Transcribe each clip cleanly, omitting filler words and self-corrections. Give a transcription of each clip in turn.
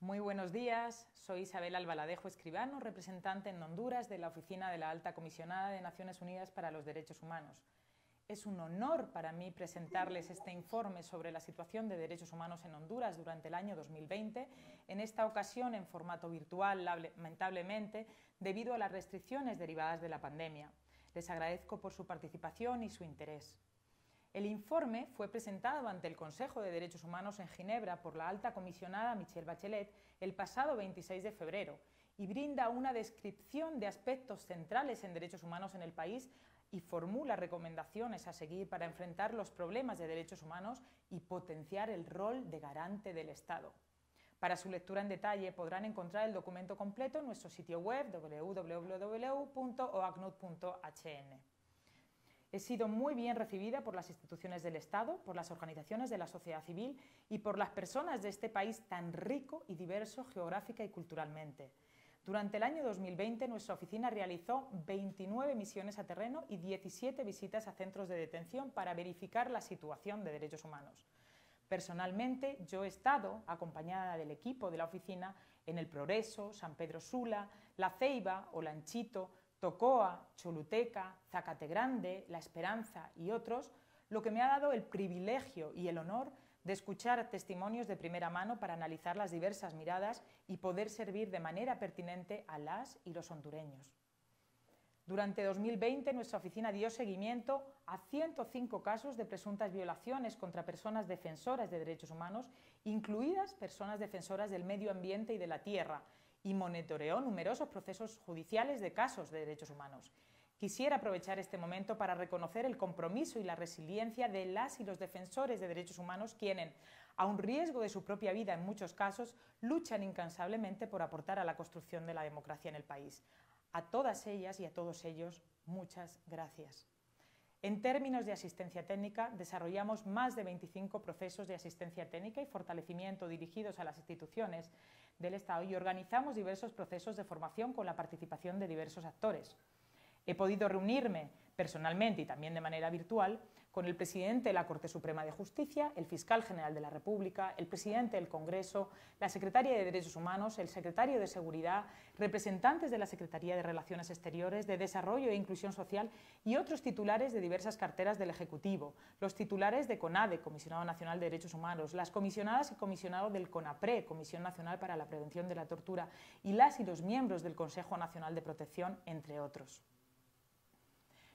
Muy buenos días, soy Isabel Albaladejo Escribano, representante en Honduras de la Oficina de la Alta Comisionada de Naciones Unidas para los Derechos Humanos. Es un honor para mí presentarles este informe sobre la situación de derechos humanos en Honduras durante el año 2020, en esta ocasión en formato virtual, lamentablemente, debido a las restricciones derivadas de la pandemia. Les agradezco por su participación y su interés. El informe fue presentado ante el Consejo de Derechos Humanos en Ginebra por la alta comisionada Michelle Bachelet el pasado 26 de febrero y brinda una descripción de aspectos centrales en derechos humanos en el país y formula recomendaciones a seguir para enfrentar los problemas de derechos humanos y potenciar el rol de garante del Estado. Para su lectura en detalle podrán encontrar el documento completo en nuestro sitio web www.oacnud.hn. He sido muy bien recibida por las instituciones del Estado, por las organizaciones de la sociedad civil y por las personas de este país tan rico y diverso geográfica y culturalmente. Durante el año 2020, nuestra oficina realizó 29 misiones a terreno y 17 visitas a centros de detención para verificar la situación de derechos humanos. Personalmente, yo he estado acompañada del equipo de la oficina en El Progreso, San Pedro Sula, La Ceiba, Olanchito, Tocoa, Choluteca, Zacategrande, La Esperanza y otros, lo que me ha dado el privilegio y el honor de escuchar testimonios de primera mano para analizar las diversas miradas y poder servir de manera pertinente a las y los hondureños. Durante 2020, nuestra oficina dio seguimiento a 105 casos de presuntas violaciones contra personas defensoras de derechos humanos, incluidas personas defensoras del medio ambiente y de la tierra, y monitoreó numerosos procesos judiciales de casos de derechos humanos. Quisiera aprovechar este momento para reconocer el compromiso y la resiliencia de las y los defensores de derechos humanos quienes, a un riesgo de su propia vida en muchos casos, luchan incansablemente por aportar a la construcción de la democracia en el país. A todas ellas y a todos ellos, muchas gracias. En términos de asistencia técnica, desarrollamos más de 25 procesos de asistencia técnica y fortalecimiento dirigidos a las instituciones del Estado y organizamos diversos procesos de formación con la participación de diversos actores. He podido reunirme personalmente y también de manera virtual con el presidente de la Corte Suprema de Justicia, el fiscal general de la República, el presidente del Congreso, la secretaria de Derechos Humanos, el secretario de Seguridad, representantes de la Secretaría de Relaciones Exteriores, de Desarrollo e Inclusión Social y otros titulares de diversas carteras del Ejecutivo, los titulares de CONADE, Comisionado Nacional de Derechos Humanos, las comisionadas y comisionados del CONAPRE, Comisión Nacional para la Prevención de la Tortura, y las y los miembros del Consejo Nacional de Protección, entre otros.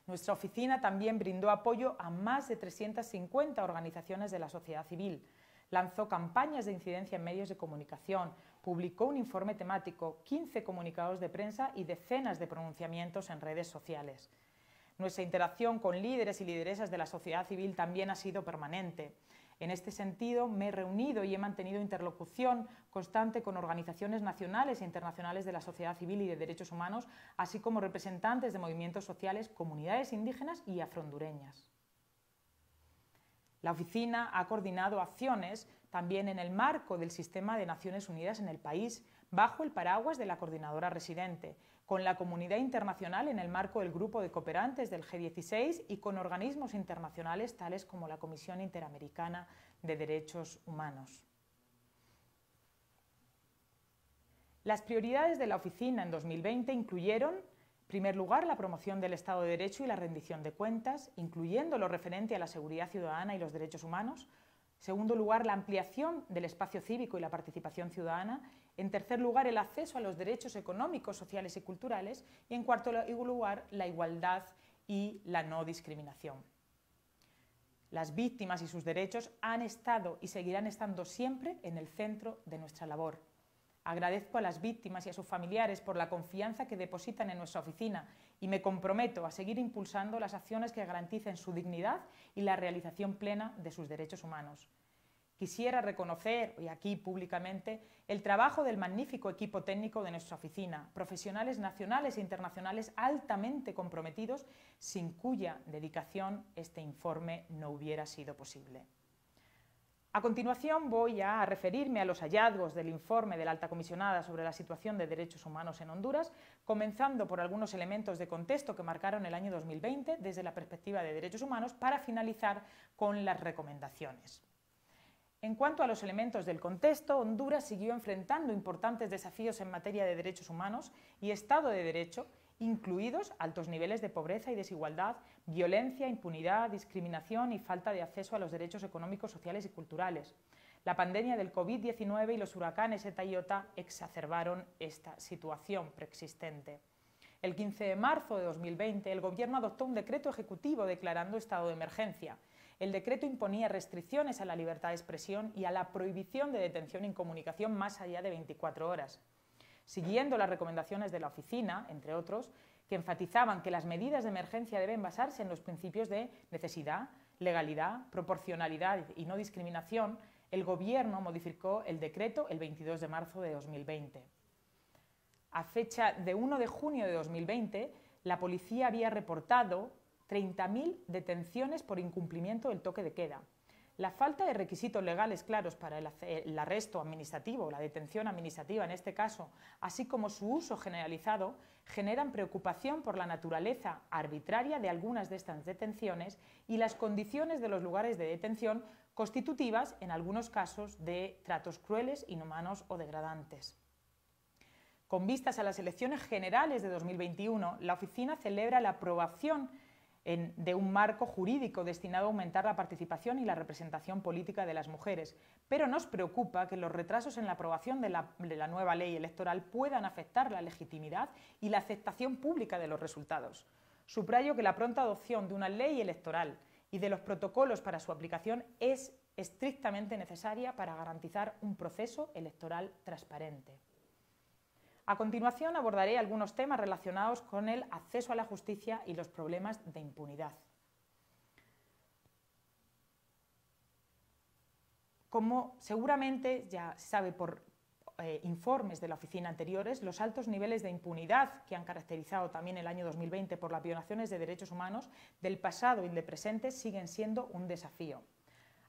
Nuestra oficina también brindó apoyo a más de 350 organizaciones de la sociedad civil, lanzó campañas de incidencia en medios de comunicación, publicó un informe temático, 15 comunicados de prensa y decenas de pronunciamientos en redes sociales. Nuestra interacción con líderes y lideresas de la sociedad civil también ha sido permanente. En este sentido, me he reunido y he mantenido interlocución constante con organizaciones nacionales e internacionales de la sociedad civil y de derechos humanos, así como representantes de movimientos sociales, comunidades indígenas y afrohondureñas. La oficina ha coordinado acciones también en el marco del sistema de Naciones Unidas en el país, bajo el paraguas de la coordinadora residente, con la comunidad internacional en el marco del grupo de cooperantes del G16 y con organismos internacionales tales como la Comisión Interamericana de Derechos Humanos. Las prioridades de la oficina en 2020 incluyeron, en primer lugar, la promoción del Estado de Derecho y la rendición de cuentas, incluyendo lo referente a la seguridad ciudadana y los derechos humanos. En segundo lugar, la ampliación del espacio cívico y la participación ciudadana. En tercer lugar, el acceso a los derechos económicos, sociales y culturales. Y en cuarto lugar, la igualdad y la no discriminación. Las víctimas y sus derechos han estado y seguirán estando siempre en el centro de nuestra labor. Agradezco a las víctimas y a sus familiares por la confianza que depositan en nuestra oficina y me comprometo a seguir impulsando las acciones que garanticen su dignidad y la realización plena de sus derechos humanos. Quisiera reconocer hoy aquí públicamente el trabajo del magnífico equipo técnico de nuestra oficina, profesionales nacionales e internacionales altamente comprometidos, sin cuya dedicación este informe no hubiera sido posible. A continuación voy a referirme a los hallazgos del informe de la Alta Comisionada sobre la situación de derechos humanos en Honduras, comenzando por algunos elementos de contexto que marcaron el año 2020 desde la perspectiva de derechos humanos para finalizar con las recomendaciones. En cuanto a los elementos del contexto, Honduras siguió enfrentando importantes desafíos en materia de derechos humanos y Estado de Derecho, incluidos altos niveles de pobreza y desigualdad, violencia, impunidad, discriminación y falta de acceso a los derechos económicos, sociales y culturales. La pandemia del COVID-19 y los huracanes ETA y IOTA exacerbaron esta situación preexistente. El 15 de marzo de 2020, el Gobierno adoptó un decreto ejecutivo declarando estado de emergencia. El decreto imponía restricciones a la libertad de expresión y a la prohibición de detención y comunicación más allá de 24 horas. Siguiendo las recomendaciones de la Oficina, entre otros, que enfatizaban que las medidas de emergencia deben basarse en los principios de necesidad, legalidad, proporcionalidad y no discriminación, el Gobierno modificó el decreto el 22 de marzo de 2020. A fecha de 1 de junio de 2020, la policía había reportado 30.000 detenciones por incumplimiento del toque de queda. La falta de requisitos legales claros para el arresto administrativo, la detención administrativa en este caso, así como su uso generalizado, generan preocupación por la naturaleza arbitraria de algunas de estas detenciones y las condiciones de los lugares de detención constitutivas, en algunos casos, de tratos crueles, inhumanos o degradantes. Con vistas a las elecciones generales de 2021, la Oficina celebra la aprobación de un marco jurídico destinado a aumentar la participación y la representación política de las mujeres, pero nos preocupa que los retrasos en la aprobación de la nueva ley electoral puedan afectar la legitimidad y la aceptación pública de los resultados. Subrayo que la pronta adopción de una ley electoral y de los protocolos para su aplicación es estrictamente necesaria para garantizar un proceso electoral transparente. A continuación abordaré algunos temas relacionados con el acceso a la justicia y los problemas de impunidad. Como seguramente ya se sabe por informes de la Oficina anteriores, los altos niveles de impunidad que han caracterizado también el año 2020 por las violaciones de derechos humanos del pasado y del presente siguen siendo un desafío.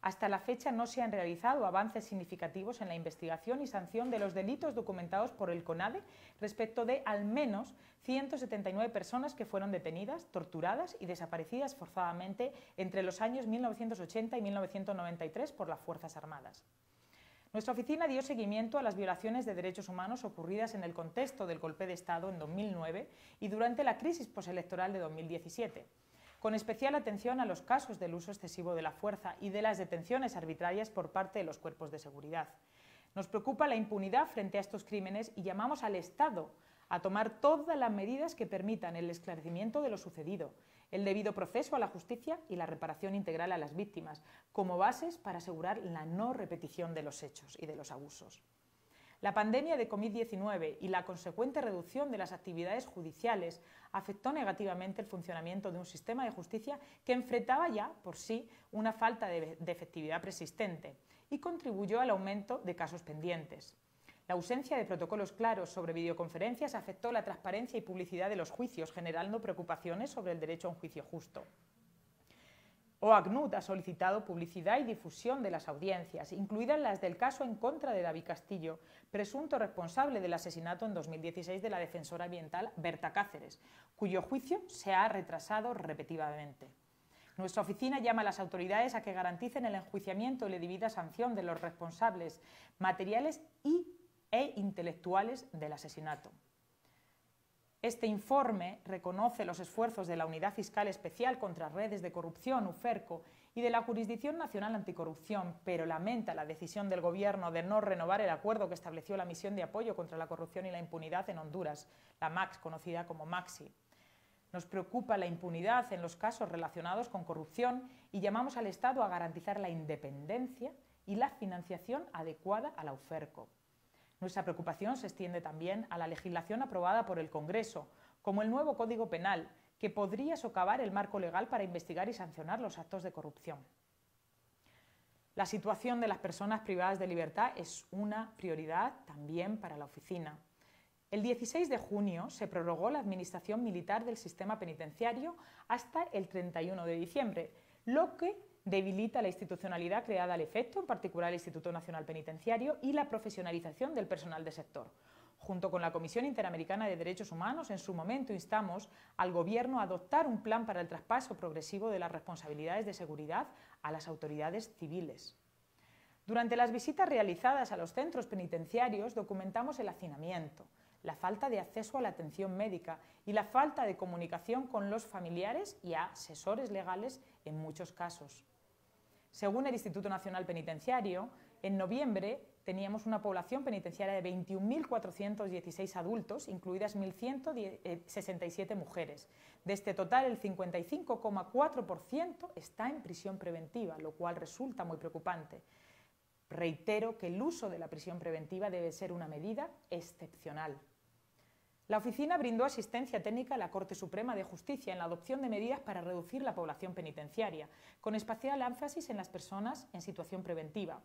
Hasta la fecha no se han realizado avances significativos en la investigación y sanción de los delitos documentados por el CONADE respecto de al menos 179 personas que fueron detenidas, torturadas y desaparecidas forzadamente entre los años 1980 y 1993 por las Fuerzas Armadas. Nuestra oficina dio seguimiento a las violaciones de derechos humanos ocurridas en el contexto del golpe de Estado en 2009 y durante la crisis postelectoral de 2017. Con especial atención a los casos del uso excesivo de la fuerza y de las detenciones arbitrarias por parte de los cuerpos de seguridad. Nos preocupa la impunidad frente a estos crímenes y llamamos al Estado a tomar todas las medidas que permitan el esclarecimiento de lo sucedido, el debido proceso a la justicia y la reparación integral a las víctimas, como bases para asegurar la no repetición de los hechos y de los abusos. La pandemia de COVID-19 y la consecuente reducción de las actividades judiciales afectó negativamente el funcionamiento de un sistema de justicia que enfrentaba ya, por sí, una falta de efectividad persistente y contribuyó al aumento de casos pendientes. La ausencia de protocolos claros sobre videoconferencias afectó la transparencia y publicidad de los juicios, generando preocupaciones sobre el derecho a un juicio justo. OACNUR ha solicitado publicidad y difusión de las audiencias, incluidas las del caso en contra de David Castillo, presunto responsable del asesinato en 2016 de la defensora ambiental Berta Cáceres, cuyo juicio se ha retrasado repetidamente. Nuestra oficina llama a las autoridades a que garanticen el enjuiciamiento y la debida sanción de los responsables materiales e intelectuales del asesinato. Este informe reconoce los esfuerzos de la Unidad Fiscal Especial contra Redes de Corrupción, UFERCO, y de la Jurisdicción Nacional Anticorrupción, pero lamenta la decisión del Gobierno de no renovar el acuerdo que estableció la Misión de Apoyo contra la Corrupción y la Impunidad en Honduras, la MAX, conocida como MAXI. Nos preocupa la impunidad en los casos relacionados con corrupción y llamamos al Estado a garantizar la independencia y la financiación adecuada a la UFERCO. Nuestra preocupación se extiende también a la legislación aprobada por el Congreso, como el nuevo Código Penal, que podría socavar el marco legal para investigar y sancionar los actos de corrupción. La situación de las personas privadas de libertad es una prioridad también para la oficina. El 16 de junio se prorrogó la administración militar del sistema penitenciario hasta el 31 de diciembre, lo que debilita la institucionalidad creada al efecto, en particular el Instituto Nacional Penitenciario, y la profesionalización del personal del sector. Junto con la Comisión Interamericana de Derechos Humanos, en su momento instamos al Gobierno a adoptar un plan para el traspaso progresivo de las responsabilidades de seguridad a las autoridades civiles. Durante las visitas realizadas a los centros penitenciarios documentamos el hacinamiento, la falta de acceso a la atención médica y la falta de comunicación con los familiares y asesores legales en muchos casos. Según el Instituto Nacional Penitenciario, en noviembre teníamos una población penitenciaria de 21.416 adultos, incluidas 1.167 mujeres. De este total, el 55,4% está en prisión preventiva, lo cual resulta muy preocupante. Reitero que el uso de la prisión preventiva debe ser una medida excepcional. La oficina brindó asistencia técnica a la Corte Suprema de Justicia en la adopción de medidas para reducir la población penitenciaria, con especial énfasis en las personas en situación preventiva.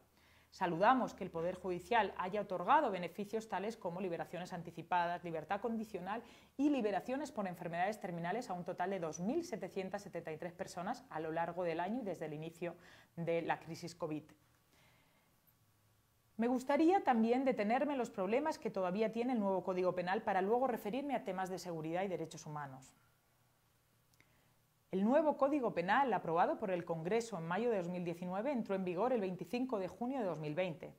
Saludamos que el Poder Judicial haya otorgado beneficios tales como liberaciones anticipadas, libertad condicional y liberaciones por enfermedades terminales a un total de 2.773 personas a lo largo del año y desde el inicio de la crisis COVID. Me gustaría también detenerme en los problemas que todavía tiene el nuevo Código Penal para luego referirme a temas de seguridad y derechos humanos. El nuevo Código Penal, aprobado por el Congreso en mayo de 2019, entró en vigor el 25 de junio de 2020.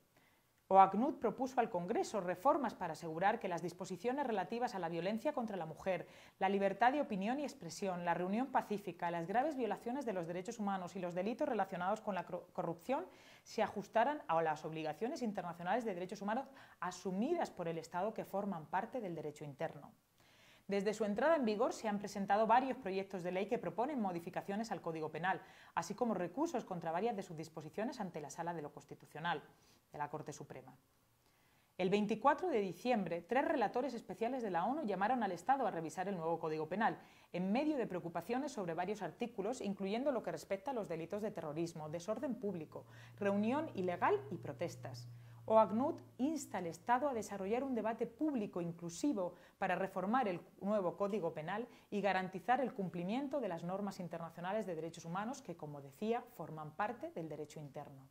OACNUR propuso al Congreso reformas para asegurar que las disposiciones relativas a la violencia contra la mujer, la libertad de opinión y expresión, la reunión pacífica, las graves violaciones de los derechos humanos y los delitos relacionados con la corrupción se ajustaran a las obligaciones internacionales de derechos humanos asumidas por el Estado que forman parte del derecho interno. Desde su entrada en vigor se han presentado varios proyectos de ley que proponen modificaciones al Código Penal, así como recursos contra varias de sus disposiciones ante la Sala de lo Constitucional de la Corte Suprema. El 24 de diciembre, 3 relatores especiales de la ONU llamaron al Estado a revisar el nuevo Código Penal, en medio de preocupaciones sobre varios artículos, incluyendo lo que respecta a los delitos de terrorismo, desorden público, reunión ilegal y protestas. OACNUR insta al Estado a desarrollar un debate público inclusivo para reformar el nuevo Código Penal y garantizar el cumplimiento de las normas internacionales de derechos humanos que, como decía, forman parte del derecho interno.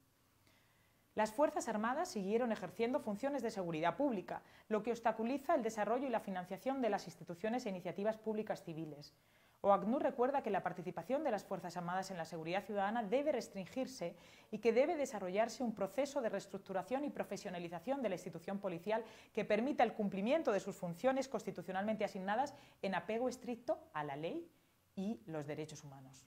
Las Fuerzas Armadas siguieron ejerciendo funciones de seguridad pública, lo que obstaculiza el desarrollo y la financiación de las instituciones e iniciativas públicas civiles. OACNUR recuerda que la participación de las Fuerzas Armadas en la seguridad ciudadana debe restringirse y que debe desarrollarse un proceso de reestructuración y profesionalización de la institución policial que permita el cumplimiento de sus funciones constitucionalmente asignadas en apego estricto a la ley y los derechos humanos.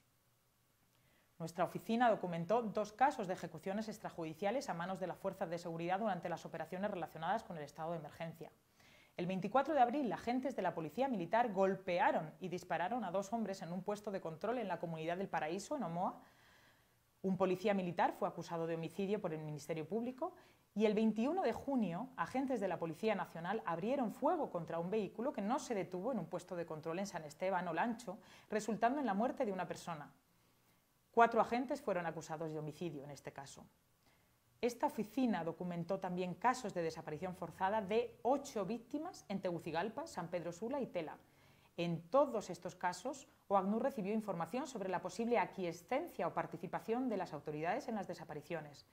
Nuestra oficina documentó 2 casos de ejecuciones extrajudiciales a manos de las fuerzas de seguridad durante las operaciones relacionadas con el estado de emergencia. El 24 de abril, agentes de la Policía Militar golpearon y dispararon a 2 hombres en un puesto de control en la comunidad del Paraíso, en Omoa. Un policía militar fue acusado de homicidio por el Ministerio Público y el 21 de junio, agentes de la Policía Nacional abrieron fuego contra un vehículo que no se detuvo en un puesto de control en San Esteban, Olancho, resultando en la muerte de una persona. 4 agentes fueron acusados de homicidio en este caso. Esta oficina documentó también casos de desaparición forzada de 8 víctimas en Tegucigalpa, San Pedro Sula y Tela. En todos estos casos, OACNUR recibió información sobre la posible aquiescencia o participación de las autoridades en las desapariciones.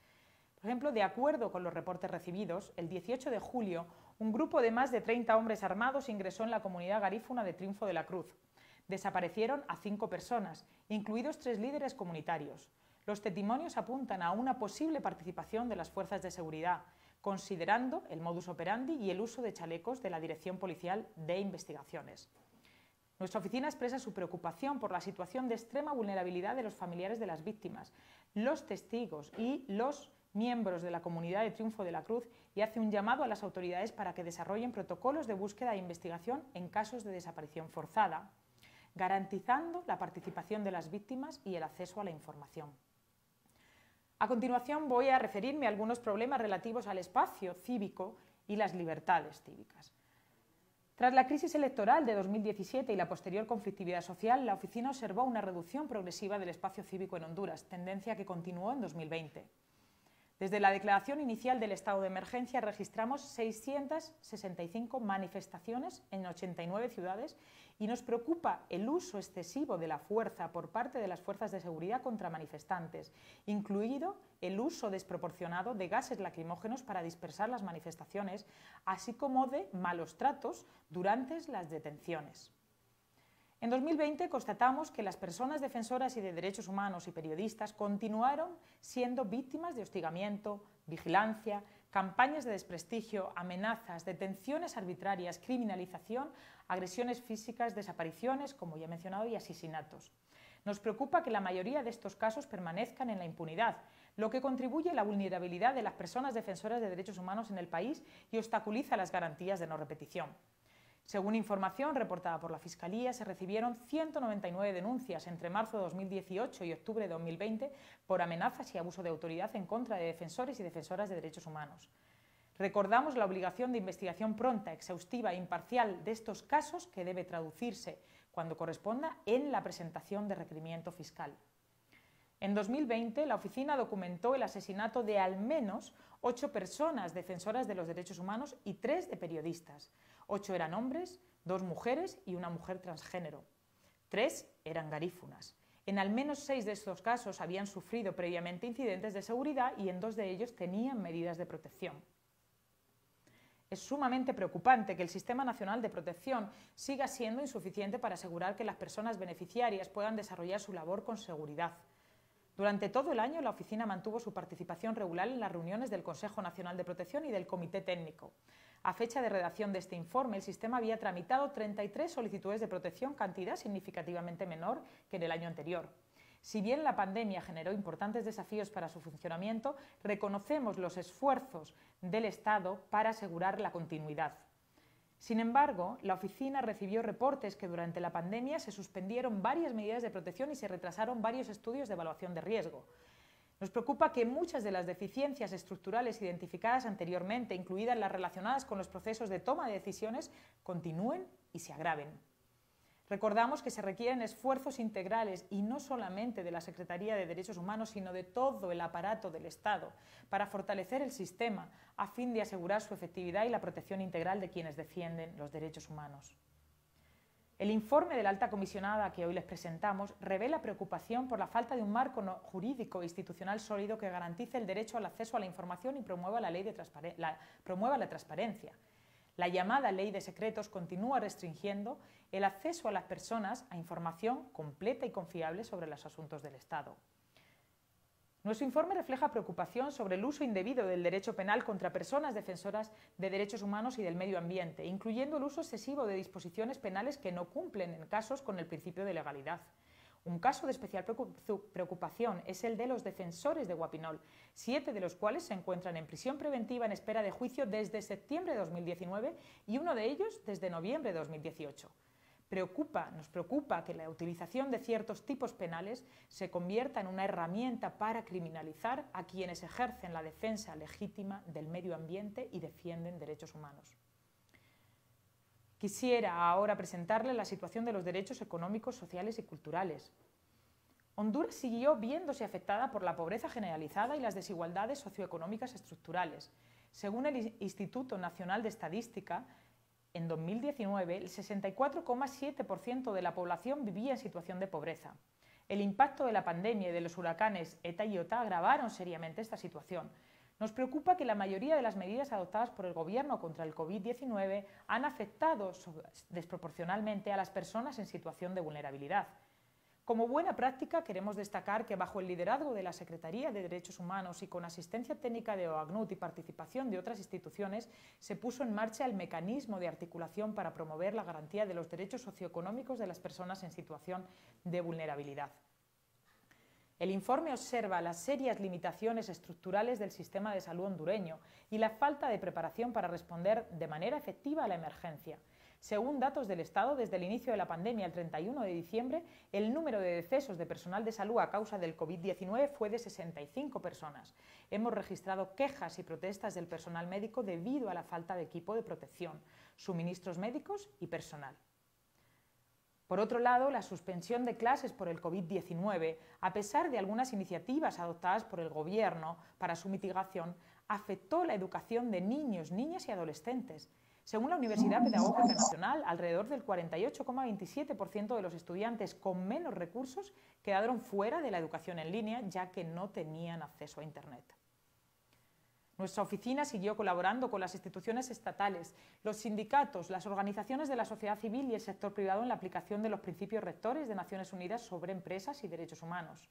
Por ejemplo, de acuerdo con los reportes recibidos, el 18 de julio, un grupo de más de 30 hombres armados ingresó en la comunidad garífuna de Triunfo de la Cruz. Desaparecieron a 5 personas, incluidos 3 líderes comunitarios. Los testimonios apuntan a una posible participación de las fuerzas de seguridad, considerando el modus operandi y el uso de chalecos de la Dirección Policial de Investigaciones. Nuestra oficina expresa su preocupación por la situación de extrema vulnerabilidad de los familiares de las víctimas, los testigos y los miembros de la comunidad de Triunfo de la Cruz y hace un llamado a las autoridades para que desarrollen protocolos de búsqueda e investigación en casos de desaparición forzada, garantizando la participación de las víctimas y el acceso a la información. A continuación voy a referirme a algunos problemas relativos al espacio cívico y las libertades cívicas. Tras la crisis electoral de 2017 y la posterior conflictividad social, la oficina observó una reducción progresiva del espacio cívico en Honduras, tendencia que continuó en 2020. Desde la declaración inicial del estado de emergencia registramos 665 manifestaciones en 89 ciudades y nos preocupa el uso excesivo de la fuerza por parte de las fuerzas de seguridad contra manifestantes, incluido el uso desproporcionado de gases lacrimógenos para dispersar las manifestaciones, así como de malos tratos durante las detenciones. En 2020 constatamos que las personas defensoras y de derechos humanos y periodistas continuaron siendo víctimas de hostigamiento, vigilancia, campañas de desprestigio, amenazas, detenciones arbitrarias, criminalización, agresiones físicas, desapariciones, como ya he mencionado, y asesinatos. Nos preocupa que la mayoría de estos casos permanezcan en la impunidad, lo que contribuye a la vulnerabilidad de las personas defensoras de derechos humanos en el país y obstaculiza las garantías de no repetición. Según información reportada por la Fiscalía, se recibieron 199 denuncias entre marzo de 2018 y octubre de 2020 por amenazas y abuso de autoridad en contra de defensores y defensoras de derechos humanos. Recordamos la obligación de investigación pronta, exhaustiva e imparcial de estos casos que debe traducirse, cuando corresponda, en la presentación de requerimiento fiscal. En 2020, la Oficina documentó el asesinato de al menos 8 personas defensoras de los derechos humanos y 3 de periodistas. 8 eran hombres, 2 mujeres y una mujer transgénero. 3 eran garífunas. En al menos 6 de estos casos habían sufrido previamente incidentes de seguridad y en 2 de ellos tenían medidas de protección. Es sumamente preocupante que el Sistema Nacional de Protección siga siendo insuficiente para asegurar que las personas beneficiarias puedan desarrollar su labor con seguridad. Durante todo el año, la Oficina mantuvo su participación regular en las reuniones del Consejo Nacional de Protección y del Comité Técnico. A fecha de redacción de este informe, el sistema había tramitado 33 solicitudes de protección, cantidad significativamente menor que en el año anterior. Si bien la pandemia generó importantes desafíos para su funcionamiento, reconocemos los esfuerzos del Estado para asegurar la continuidad. Sin embargo, la Oficina recibió reportes que durante la pandemia se suspendieron varias medidas de protección y se retrasaron varios estudios de evaluación de riesgo. Nos preocupa que muchas de las deficiencias estructurales identificadas anteriormente, incluidas las relacionadas con los procesos de toma de decisiones, continúen y se agraven. Recordamos que se requieren esfuerzos integrales y no solamente de la Secretaría de Derechos Humanos, sino de todo el aparato del Estado para fortalecer el sistema a fin de asegurar su efectividad y la protección integral de quienes defienden los derechos humanos. El informe de la alta comisionada que hoy les presentamos revela preocupación por la falta de un marco jurídico e institucional sólido que garantice el derecho al acceso a la información y promueva la transparencia. La llamada Ley de Secretos continúa restringiendo el acceso a las personas a información completa y confiable sobre los asuntos del Estado. Nuestro informe refleja preocupación sobre el uso indebido del derecho penal contra personas defensoras de derechos humanos y del medio ambiente, incluyendo el uso excesivo de disposiciones penales que no cumplen en casos con el principio de legalidad. Un caso de especial preocupación es el de los defensores de Guapinol, 7 de los cuales se encuentran en prisión preventiva en espera de juicio desde septiembre de 2019 y uno de ellos desde noviembre de 2018. Nos preocupa que la utilización de ciertos tipos penales se convierta en una herramienta para criminalizar a quienes ejercen la defensa legítima del medio ambiente y defienden derechos humanos. Quisiera ahora presentarles la situación de los derechos económicos, sociales y culturales. Honduras siguió viéndose afectada por la pobreza generalizada y las desigualdades socioeconómicas estructurales. Según el Instituto Nacional de Estadística, en 2019, el 64,7% de la población vivía en situación de pobreza. El impacto de la pandemia y de los huracanes ETA y IOTA agravaron seriamente esta situación. Nos preocupa que la mayoría de las medidas adoptadas por el Gobierno contra el COVID-19 han afectado desproporcionalmente a las personas en situación de vulnerabilidad. Como buena práctica, queremos destacar que bajo el liderazgo de la Secretaría de Derechos Humanos y con asistencia técnica de OACNUR y participación de otras instituciones, se puso en marcha el mecanismo de articulación para promover la garantía de los derechos socioeconómicos de las personas en situación de vulnerabilidad. El informe observa las serias limitaciones estructurales del sistema de salud hondureño y la falta de preparación para responder de manera efectiva a la emergencia. Según datos del Estado, desde el inicio de la pandemia, el 31 de diciembre, el número de decesos de personal de salud a causa del COVID-19 fue de 65 personas. Hemos registrado quejas y protestas del personal médico debido a la falta de equipo de protección, suministros médicos y personal. Por otro lado, la suspensión de clases por el COVID-19, a pesar de algunas iniciativas adoptadas por el Gobierno para su mitigación, afectó la educación de niños, niñas y adolescentes. Según la Universidad Pedagógica Nacional, alrededor del 48,27% de los estudiantes con menos recursos quedaron fuera de la educación en línea, ya que no tenían acceso a Internet. Nuestra oficina siguió colaborando con las instituciones estatales, los sindicatos, las organizaciones de la sociedad civil y el sector privado en la aplicación de los principios rectores de Naciones Unidas sobre empresas y derechos humanos.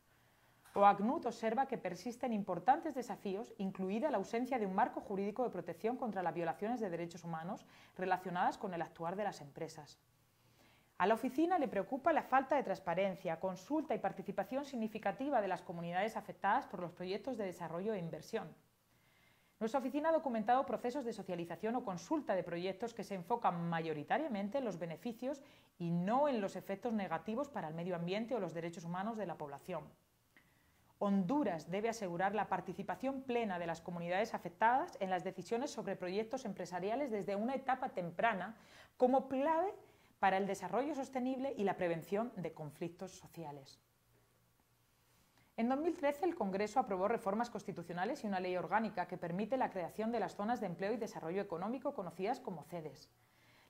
OACNUR observa que persisten importantes desafíos, incluida la ausencia de un marco jurídico de protección contra las violaciones de derechos humanos relacionadas con el actuar de las empresas. A la oficina le preocupa la falta de transparencia, consulta y participación significativa de las comunidades afectadas por los proyectos de desarrollo e inversión. Nuestra oficina ha documentado procesos de socialización o consulta de proyectos que se enfocan mayoritariamente en los beneficios y no en los efectos negativos para el medio ambiente o los derechos humanos de la población. Honduras debe asegurar la participación plena de las comunidades afectadas en las decisiones sobre proyectos empresariales desde una etapa temprana como clave para el desarrollo sostenible y la prevención de conflictos sociales. En 2013 el Congreso aprobó reformas constitucionales y una ley orgánica que permite la creación de las zonas de empleo y desarrollo económico conocidas como CEDES.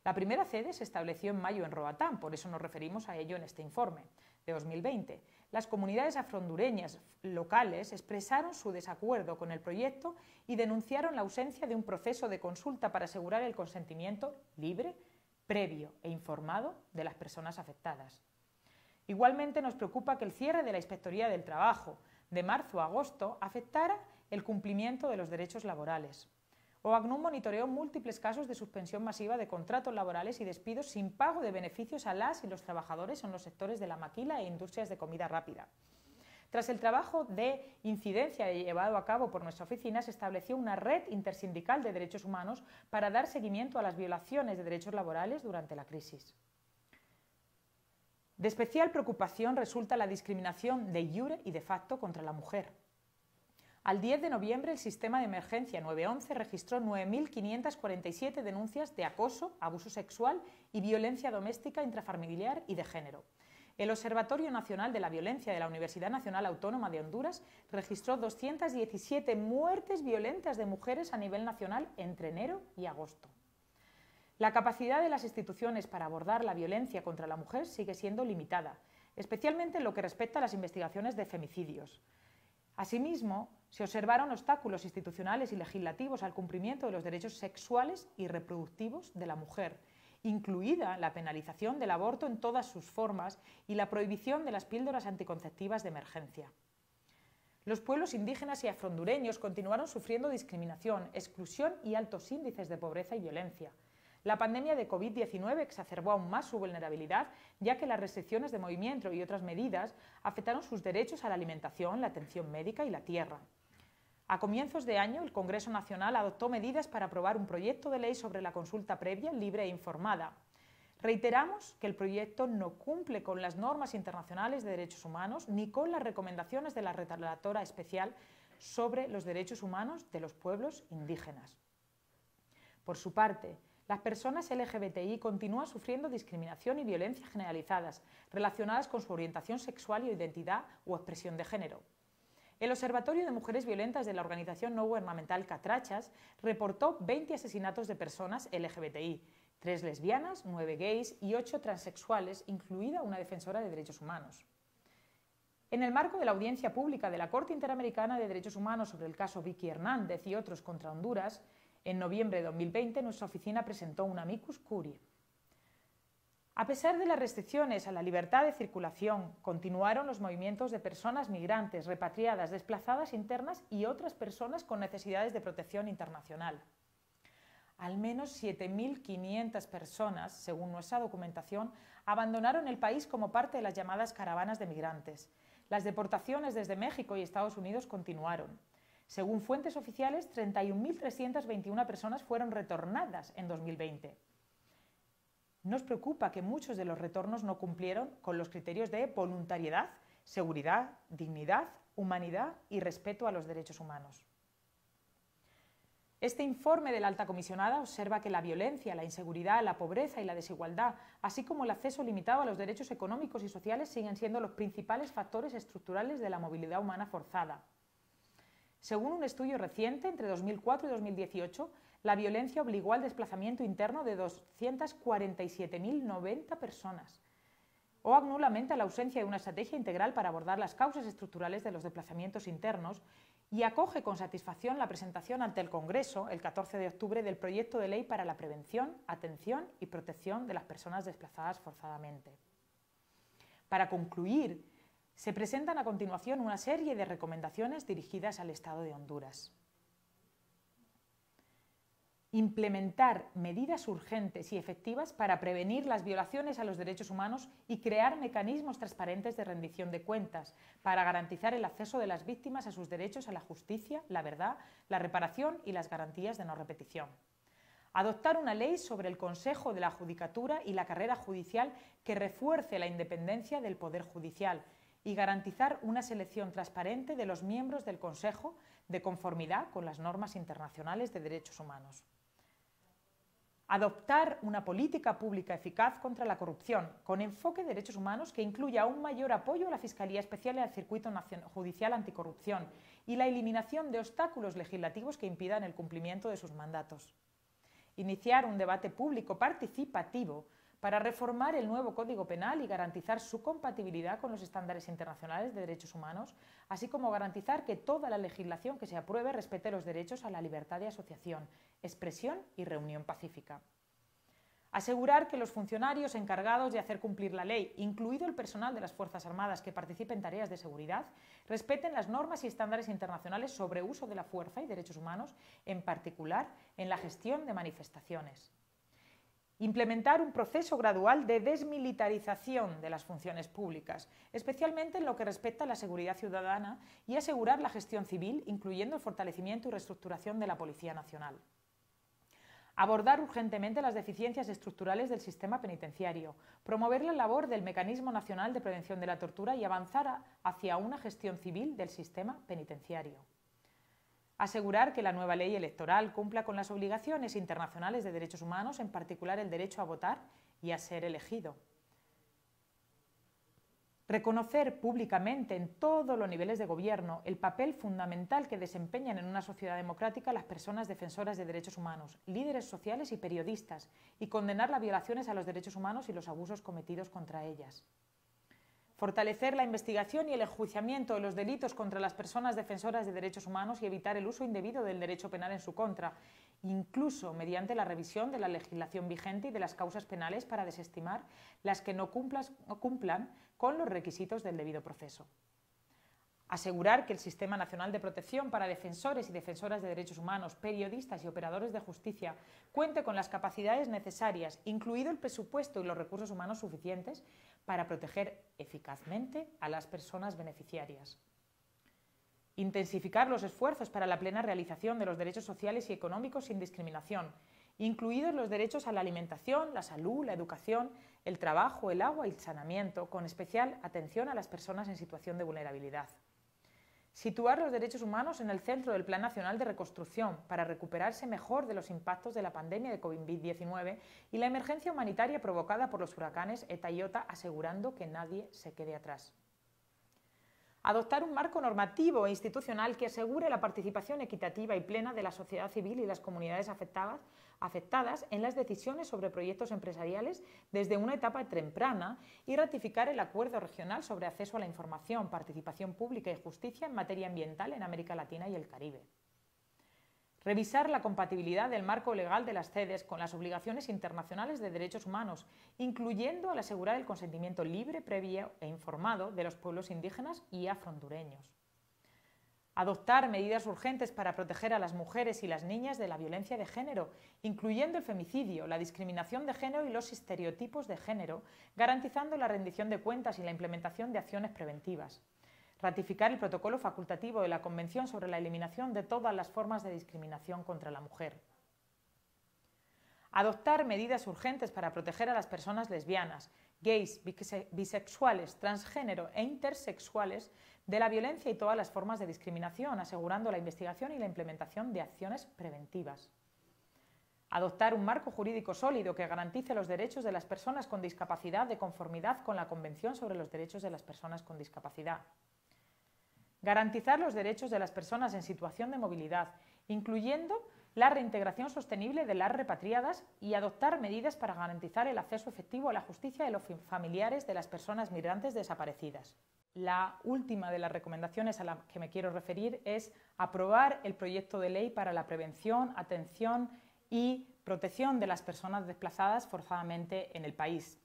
La primera CEDE se estableció en mayo en Roatán, por eso nos referimos a ello en este informe de 2020. Las comunidades afrohondureñas locales expresaron su desacuerdo con el proyecto y denunciaron la ausencia de un proceso de consulta para asegurar el consentimiento libre, previo e informado de las personas afectadas. Igualmente nos preocupa que el cierre de la Inspectoría del Trabajo de marzo a agosto afectara el cumplimiento de los derechos laborales. OACNUR monitoreó múltiples casos de suspensión masiva de contratos laborales y despidos sin pago de beneficios a las y los trabajadores en los sectores de la maquila e industrias de comida rápida. Tras el trabajo de incidencia llevado a cabo por nuestra oficina, se estableció una red intersindical de derechos humanos para dar seguimiento a las violaciones de derechos laborales durante la crisis. De especial preocupación resulta la discriminación de iure y de facto contra la mujer. Al 10 de noviembre, el sistema de emergencia 911 registró 9.547 denuncias de acoso, abuso sexual y violencia doméstica, intrafamiliar y de género. El Observatorio Nacional de la Violencia de la Universidad Nacional Autónoma de Honduras registró 217 muertes violentas de mujeres a nivel nacional entre enero y agosto. La capacidad de las instituciones para abordar la violencia contra la mujer sigue siendo limitada, especialmente en lo que respecta a las investigaciones de femicidios. Asimismo, se observaron obstáculos institucionales y legislativos al cumplimiento de los derechos sexuales y reproductivos de la mujer, incluida la penalización del aborto en todas sus formas y la prohibición de las píldoras anticonceptivas de emergencia. Los pueblos indígenas y afrohondureños continuaron sufriendo discriminación, exclusión y altos índices de pobreza y violencia. La pandemia de COVID-19 exacerbó aún más su vulnerabilidad, ya que las restricciones de movimiento y otras medidas afectaron sus derechos a la alimentación, la atención médica y la tierra. A comienzos de año, el Congreso Nacional adoptó medidas para aprobar un proyecto de ley sobre la consulta previa, libre e informada. Reiteramos que el proyecto no cumple con las normas internacionales de derechos humanos ni con las recomendaciones de la Relatora Especial sobre los Derechos Humanos de los Pueblos Indígenas. Por su parte, las personas LGBTI continúan sufriendo discriminación y violencia generalizadas relacionadas con su orientación sexual y identidad o expresión de género. El Observatorio de Mujeres Violentas de la organización no gubernamental Catrachas reportó 20 asesinatos de personas LGBTI, 3 lesbianas, 9 gays y 8 transexuales, incluida una defensora de derechos humanos. En el marco de la audiencia pública de la Corte Interamericana de Derechos Humanos sobre el caso Vicky Hernández y otros contra Honduras, en noviembre de 2020, nuestra oficina presentó un amicus curiae. A pesar de las restricciones a la libertad de circulación, continuaron los movimientos de personas migrantes, repatriadas, desplazadas internas y otras personas con necesidades de protección internacional. Al menos 7.500 personas, según nuestra documentación, abandonaron el país como parte de las llamadas caravanas de migrantes. Las deportaciones desde México y Estados Unidos continuaron. Según fuentes oficiales, 31.321 personas fueron retornadas en 2020. Nos preocupa que muchos de los retornos no cumplieron con los criterios de voluntariedad, seguridad, dignidad, humanidad y respeto a los derechos humanos. Este informe de la alta comisionada observa que la violencia, la inseguridad, la pobreza y la desigualdad, así como el acceso limitado a los derechos económicos y sociales, siguen siendo los principales factores estructurales de la movilidad humana forzada. Según un estudio reciente, entre 2004 y 2018, la violencia obligó al desplazamiento interno de 247.090 personas. OACNUR lamenta la ausencia de una estrategia integral para abordar las causas estructurales de los desplazamientos internos y acoge con satisfacción la presentación ante el Congreso, el 14 de octubre, del proyecto de ley para la prevención, atención y protección de las personas desplazadas forzadamente. Para concluir, se presentan a continuación una serie de recomendaciones dirigidas al Estado de Honduras. Implementar medidas urgentes y efectivas para prevenir las violaciones a los derechos humanos y crear mecanismos transparentes de rendición de cuentas para garantizar el acceso de las víctimas a sus derechos a la justicia, la verdad, la reparación y las garantías de no repetición. Adoptar una ley sobre el Consejo de la Judicatura y la carrera judicial que refuerce la independencia del Poder Judicial y garantizar una selección transparente de los miembros del Consejo de conformidad con las normas internacionales de derechos humanos. Adoptar una política pública eficaz contra la corrupción, con enfoque de derechos humanos que incluya un mayor apoyo a la Fiscalía Especial y al Circuito Judicial Anticorrupción y la eliminación de obstáculos legislativos que impidan el cumplimiento de sus mandatos. Iniciar un debate público participativo para reformar el nuevo Código Penal y garantizar su compatibilidad con los estándares internacionales de derechos humanos, así como garantizar que toda la legislación que se apruebe respete los derechos a la libertad de asociación, expresión y reunión pacífica. Asegurar que los funcionarios encargados de hacer cumplir la ley, incluido el personal de las Fuerzas Armadas que participe en tareas de seguridad, respeten las normas y estándares internacionales sobre uso de la fuerza y derechos humanos, en particular en la gestión de manifestaciones. Implementar un proceso gradual de desmilitarización de las funciones públicas, especialmente en lo que respecta a la seguridad ciudadana, y asegurar la gestión civil, incluyendo el fortalecimiento y reestructuración de la Policía Nacional. Abordar urgentemente las deficiencias estructurales del sistema penitenciario, promover la labor del Mecanismo Nacional de Prevención de la Tortura y avanzar hacia una gestión civil del sistema penitenciario. Asegurar que la nueva ley electoral cumpla con las obligaciones internacionales de derechos humanos, en particular el derecho a votar y a ser elegido. Reconocer públicamente en todos los niveles de gobierno el papel fundamental que desempeñan en una sociedad democrática las personas defensoras de derechos humanos, líderes sociales y periodistas, y condenar las violaciones a los derechos humanos y los abusos cometidos contra ellas. Fortalecer la investigación y el enjuiciamiento de los delitos contra las personas defensoras de derechos humanos y evitar el uso indebido del derecho penal en su contra, incluso mediante la revisión de la legislación vigente y de las causas penales para desestimar las que no cumplan con los requisitos del debido proceso. Asegurar que el Sistema Nacional de Protección para defensores y defensoras de derechos humanos, periodistas y operadores de justicia cuente con las capacidades necesarias, incluido el presupuesto y los recursos humanos suficientes para proteger eficazmente a las personas beneficiarias. Intensificar los esfuerzos para la plena realización de los derechos sociales y económicos sin discriminación, incluidos los derechos a la alimentación, la salud, la educación, el trabajo, el agua y el saneamiento, con especial atención a las personas en situación de vulnerabilidad. Situar los derechos humanos en el centro del Plan Nacional de Reconstrucción para recuperarse mejor de los impactos de la pandemia de COVID-19 y la emergencia humanitaria provocada por los huracanes ETA y IOTA, asegurando que nadie se quede atrás. Adoptar un marco normativo e institucional que asegure la participación equitativa y plena de la sociedad civil y las comunidades afectadas en las decisiones sobre proyectos empresariales desde una etapa temprana y ratificar el Acuerdo Regional sobre Acceso a la Información, Participación Pública y Justicia en materia ambiental en América Latina y el Caribe. Revisar la compatibilidad del marco legal de las CEDES con las obligaciones internacionales de derechos humanos, incluyendo al asegurar el consentimiento libre, previo e informado de los pueblos indígenas y afrohondureños. Adoptar medidas urgentes para proteger a las mujeres y las niñas de la violencia de género, incluyendo el femicidio, la discriminación de género y los estereotipos de género, garantizando la rendición de cuentas y la implementación de acciones preventivas. Ratificar el protocolo facultativo de la Convención sobre la eliminación de todas las formas de discriminación contra la mujer. Adoptar medidas urgentes para proteger a las personas lesbianas, gays, bisexuales, transgénero e intersexuales de la violencia y todas las formas de discriminación, asegurando la investigación y la implementación de acciones preventivas. Adoptar un marco jurídico sólido que garantice los derechos de las personas con discapacidad de conformidad con la Convención sobre los Derechos de las Personas con Discapacidad. Garantizar los derechos de las personas en situación de movilidad, incluyendo la reintegración sostenible de las repatriadas, y adoptar medidas para garantizar el acceso efectivo a la justicia de los familiares de las personas migrantes desaparecidas. La última de las recomendaciones a la que me quiero referir es aprobar el proyecto de ley para la prevención, atención y protección de las personas desplazadas forzadamente en el país.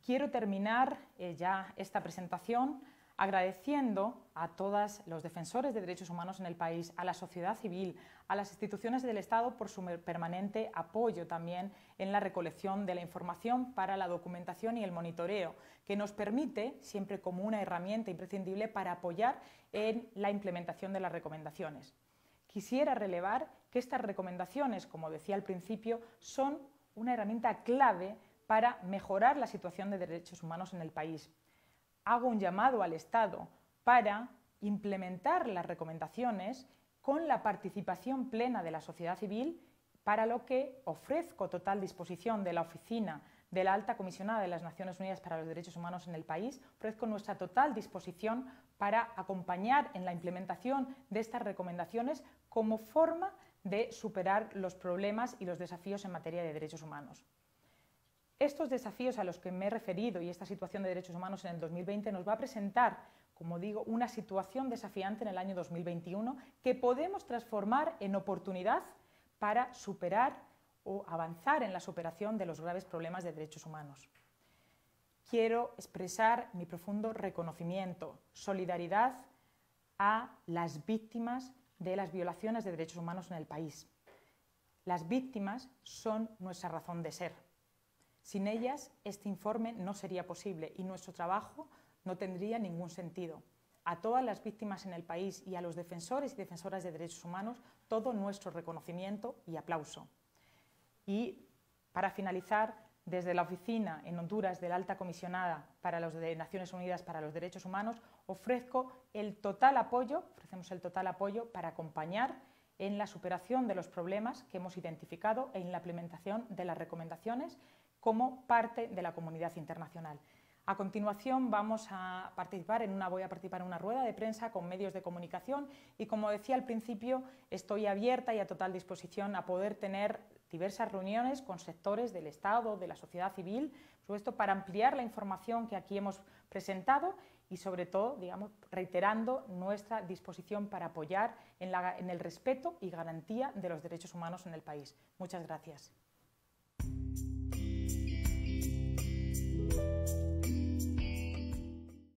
Quiero terminar ya esta presentación agradeciendo a todos los defensores de derechos humanos en el país, a la sociedad civil, a las instituciones del Estado por su permanente apoyo también en la recolección de la información para la documentación y el monitoreo, que nos permite, siempre como una herramienta imprescindible para apoyar en la implementación de las recomendaciones. Quisiera relevar que estas recomendaciones, como decía al principio, son una herramienta clave para mejorar la situación de derechos humanos en el país. Hago un llamado al Estado para implementar las recomendaciones con la participación plena de la sociedad civil, para lo que ofrezco total disposición de la Oficina de la Alta Comisionada de las Naciones Unidas para los Derechos Humanos en el país. Ofrezco nuestra total disposición para acompañar en la implementación de estas recomendaciones como forma de superar los problemas y los desafíos en materia de derechos humanos. Estos desafíos a los que me he referido y esta situación de derechos humanos en el 2020 nos va a presentar, como digo, una situación desafiante en el año 2021 que podemos transformar en oportunidad para superar o avanzar en la superación de los graves problemas de derechos humanos. Quiero expresar mi profundo reconocimiento, solidaridad a las víctimas de las violaciones de derechos humanos en el país. Las víctimas son nuestra razón de ser. Sin ellas, este informe no sería posible y nuestro trabajo no tendría ningún sentido. A todas las víctimas en el país y a los defensores y defensoras de derechos humanos, todo nuestro reconocimiento y aplauso. Y para finalizar, desde la Oficina en Honduras de la Alta Comisionada para los de Naciones Unidas para los Derechos Humanos, ofrecemos el total apoyo para acompañar en la superación de los problemas que hemos identificado e en la implementación de las recomendaciones como parte de la comunidad internacional. A continuación voy a participar en una rueda de prensa con medios de comunicación y, como decía al principio, estoy abierta y a total disposición a poder tener diversas reuniones con sectores del Estado, de la sociedad civil, por supuesto, para ampliar la información que aquí hemos presentado y, sobre todo, reiterando nuestra disposición para apoyar en el respeto y garantía de los derechos humanos en el país. Muchas gracias.